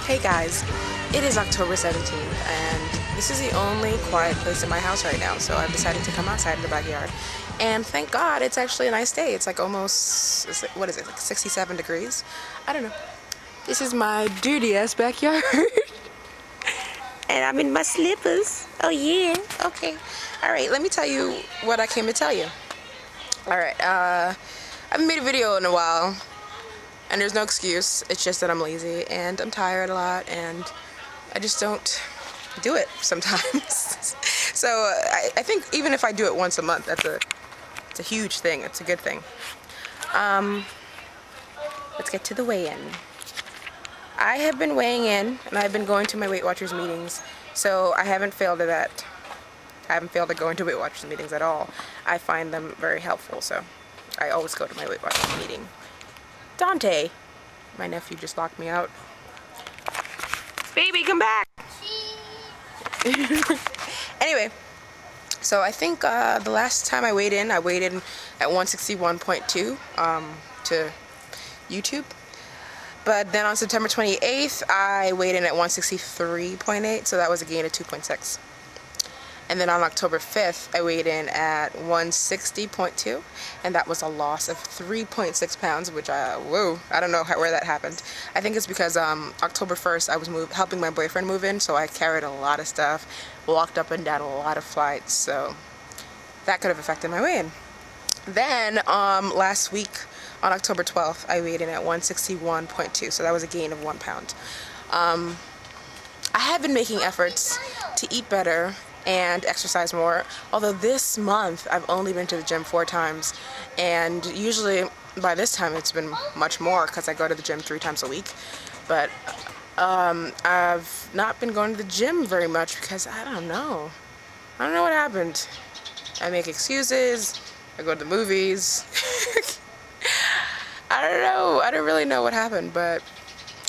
Hey guys, it is October 17th and this is the only quiet place in my house right now, so I've decided to come outside in the backyard. And thank God it's actually a nice day. It's like almost, what is it, like 67 degrees? I don't know. This is my dirty-ass backyard. And I'm in my slippers. Oh yeah, okay. Alright, let me tell you what I came to tell you. Alright, I haven't made a video in a while. And there's no excuse, it's just that I'm lazy and I'm tired a lot and I just don't do it sometimes. So I think even if I do it once a month, it's a huge thing, it's a good thing. Let's get to the weigh-in. I have been weighing in and I've been going to my Weight Watchers meetings, so I haven't failed at that. I haven't failed at going to Weight Watchers meetings at all. I find them very helpful, so I always go to my Weight Watchers meeting. Dante, my nephew, just locked me out. Baby, come back! Anyway, so I think the last time I weighed in at 161.2 to YouTube. But then on September 28th, I weighed in at 163.8, so that was a gain of 2.6. And then on October 5th, I weighed in at 160.2, and that was a loss of 3.6 pounds, which, whoa, I don't know where that happened. I think it's because October 1st, I was helping my boyfriend move in, so I carried a lot of stuff, walked up and down a lot of flights, so that could have affected my weigh-in. Then, last week, on October 12th, I weighed in at 161.2, so that was a gain of 1 pound. I have been making efforts to eat better and exercise more, although this month I've only been to the gym 4 times, and usually by this time it's been much more because I go to the gym 3 times a week. But I've not been going to the gym very much because I don't know what happened. I make excuses, I go to the movies. I don't know, I don't really know what happened, but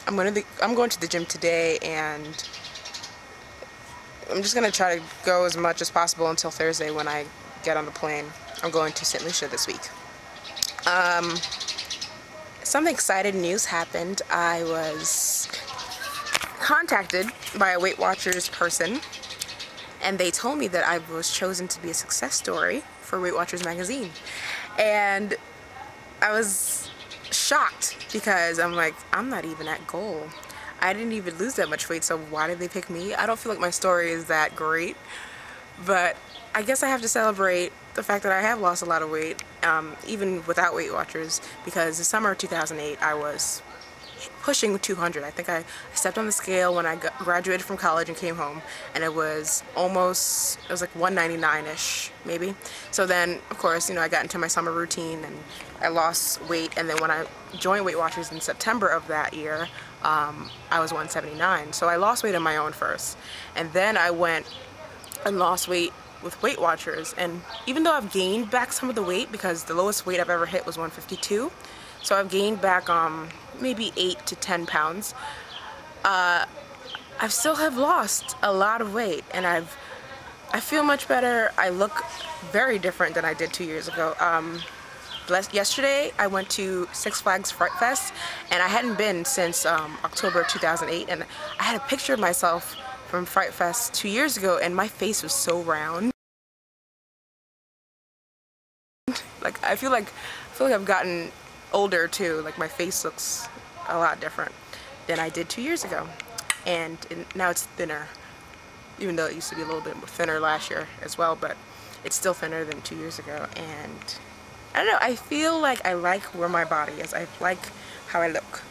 I'm going to the gym today, and I'm just going to try to go as much as possible until Thursday when I get on the plane. I'm going to St. Lucia this week. Some exciting news happened. I was contacted by a Weight Watchers person, and they told me that I was chosen to be a success story for Weight Watchers magazine. And I was shocked because I'm like, I'm not even at goal. I didn't even lose that much weight, so why did they pick me? I don't feel like my story is that great, but I guess I have to celebrate the fact that I have lost a lot of weight, even without Weight Watchers, because the summer of 2008 I was pushing 200. I think I stepped on the scale when I graduated from college and came home, and it was like 199-ish maybe. So then, of course, I got into my summer routine and I lost weight, and then when I joined Weight Watchers in September of that year, I was 179. So I lost weight on my own first, and then I went and lost weight with Weight Watchers, and even though I've gained back some of the weight, because the lowest weight I've ever hit was 152, so I've gained back maybe 8 to 10 pounds, I still have lost a lot of weight, and I feel much better. I look very different than I did 2 years ago. Yesterday I went to Six Flags Fright Fest, and I hadn't been since October 2008, and I had a picture of myself from Fright Fest 2 years ago, and my face was so round. Like I feel like I've gotten older too. Like my face looks a lot different than I did 2 years ago, and now it's thinner, even though it used to be a little bit thinner last year as well, but it's still thinner than 2 years ago. And I don't know, I feel like I like where my body is. I like how I look.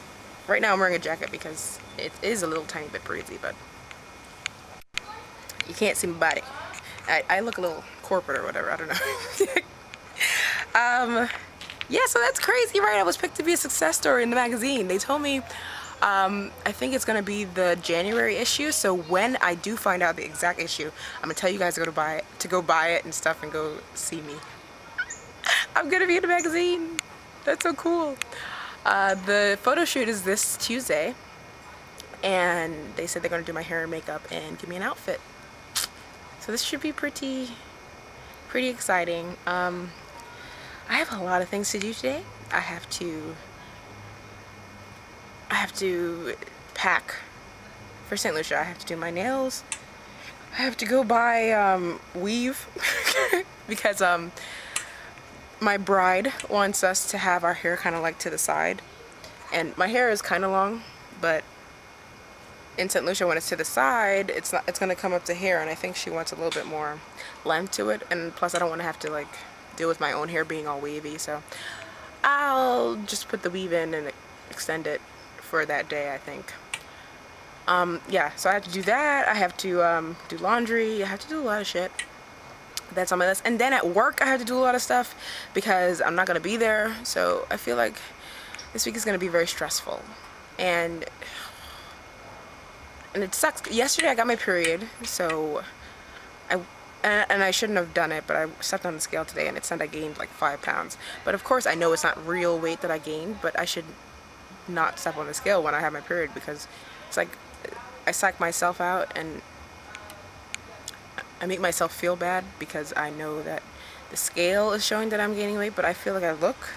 Right now I'm wearing a jacket because it is a little tiny bit breezy, but you can't see my body. I look a little corporate or whatever, I don't know. Yeah, so that's crazy, right? I was picked to be a success story in the magazine. They told me, I think it's going to be the January issue, so when I do find out the exact issue, I'm going to tell you guys to go buy it and stuff and go see me. I'm going to be in the magazine. That's so cool. The photo shoot is this Tuesday, and they said they're going to do my hair and makeup and give me an outfit. So this should be pretty exciting. I have a lot of things to do today. I have to pack for St. Lucia, I have to do my nails. I have to go buy weave because my bride wants us to have our hair kind of like to the side, and my hair is kind of long, but in St. Lucia when it's to the side, it's gonna come up to here, and I think she wants a little bit more length to it, and plus I don't want to have to like deal with my own hair being all wavy, so I'll just put the weave in and extend it for that day, I think. Yeah, so I have to do that. I have to do laundry. I have to do a lot of shit. That's on my list. And then at work I have to do a lot of stuff because I'm not gonna be there, so I feel like this week is gonna be very stressful, and it sucks. Yesterday I got my period, so I shouldn't have done it, but I stepped on the scale today and it said I gained like 5 pounds. But of course I know it's not real weight that I gained, but I should not step on the scale when I have my period, because it's like I psych myself out and I make myself feel bad because I know that the scale is showing that I'm gaining weight, but I feel like I look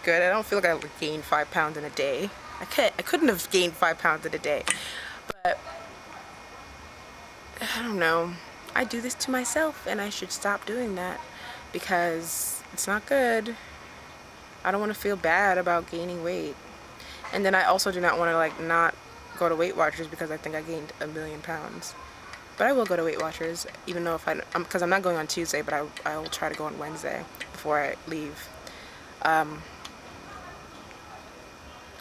good. I don't feel like I gained 5 pounds in a day. I couldn't have gained 5 pounds in a day, but I don't know. I do this to myself and I should stop doing that because it's not good. I don't want to feel bad about gaining weight. And then I also do not want to like not go to Weight Watchers because I think I gained 1,000,000 pounds. But I will go to Weight Watchers, even though because I'm not going on Tuesday, but I will try to go on Wednesday before I leave.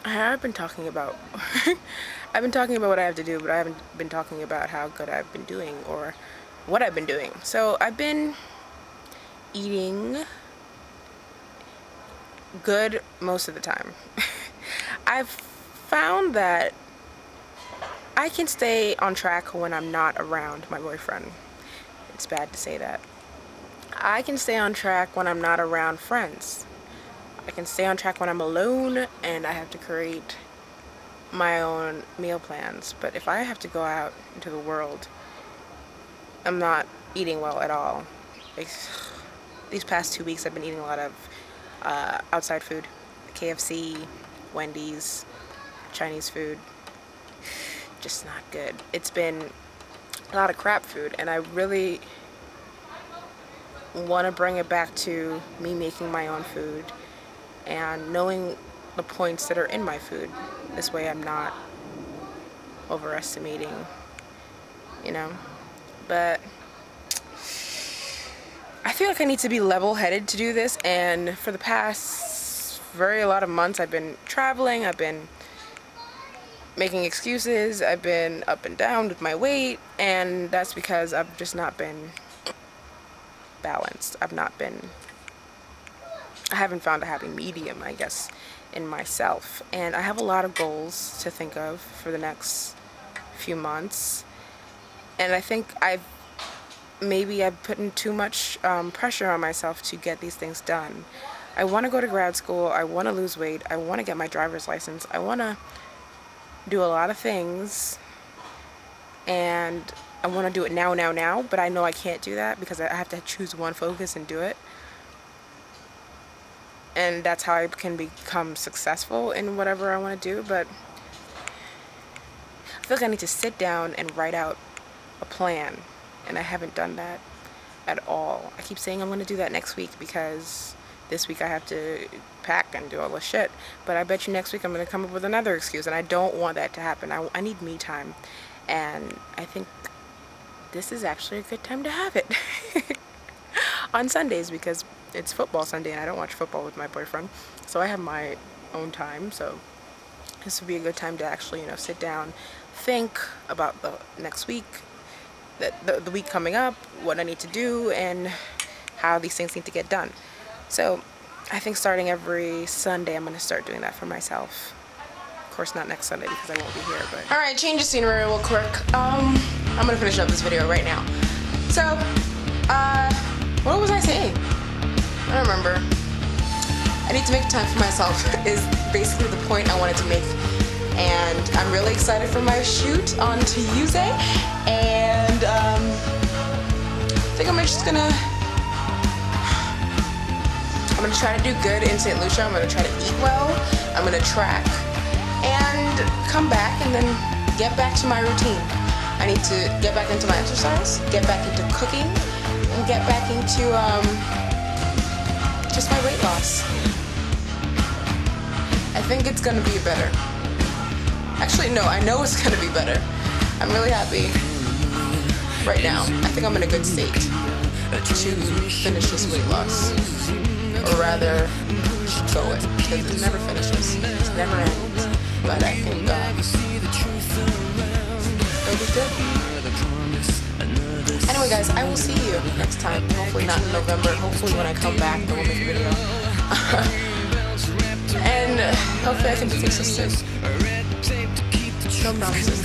I've been talking about I've been talking about what I have to do, but I haven't been talking about how good I've been doing or what I've been doing. So I've been eating good most of the time. I've found that I can stay on track when I'm not around my boyfriend. It's bad to say that. I can stay on track when I'm not around friends. I can stay on track when I'm alone and I have to create my own meal plans. But if I have to go out into the world, I'm not eating well at all. These past 2 weeks I've been eating a lot of outside food. KFC, Wendy's, Chinese food. Just not good. It's been a lot of crap food, and I really want to bring it back to me making my own food and knowing the points that are in my food. This way I'm not overestimating, you know. But I feel like I need to be level-headed to do this, and for the past a lot of months I've been traveling, I've been making excuses, I've been up and down with my weight, and that's because I've just not been balanced. I haven't found a happy medium, I guess, in myself, and I have a lot of goals to think of for the next few months, and I think I've put too much pressure on myself to get these things done. I want to go to grad school, I want to lose weight, I want to get my driver's license, I want to do a lot of things, and I want to do it now, but I know I can't do that because I have to choose one focus and do it. And that's how I can become successful in whatever I want to do. But I feel like I need to sit down and write out a plan, and I haven't done that at all. I keep saying I'm going to do that next week because this week I have to pack and do all this shit, but I bet you next week I'm going to come up with another excuse, and I don't want that to happen. I need me time, and I think this is actually a good time to have it on Sundays because it's football Sunday and I don't watch football with my boyfriend, so I have my own time. So this would be a good time to actually, you know, sit down, think about the next week, the week coming up, what I need to do, and how these things need to get done. So I think starting every Sunday I'm going to start doing that for myself. Of course not next Sunday because I won't be here, but... Alright, change of scenery real quick. I'm going to finish up this video right now. So, what was I saying? I don't remember. I need to make time for myself is basically the point I wanted to make. And I'm really excited for my shoot on Tuesday. And I think I'm just gonna try to do good in St. Lucia. I'm gonna try to eat well. I'm gonna track and come back and then get back to my routine. I need to get back into my exercise, get back into cooking, and get back into just my weight loss. I think it's gonna be better. Actually, no, I know it's gonna be better. I'm really happy right now. I think I'm in a good state to finish this weight loss, or rather, go it, because it never finishes. It never ends. But I think it'll be good. Anyway, guys, I will see you next time. Hopefully not in November. Hopefully when I come back, I will make a video. And hopefully I can fix this soon. No promises.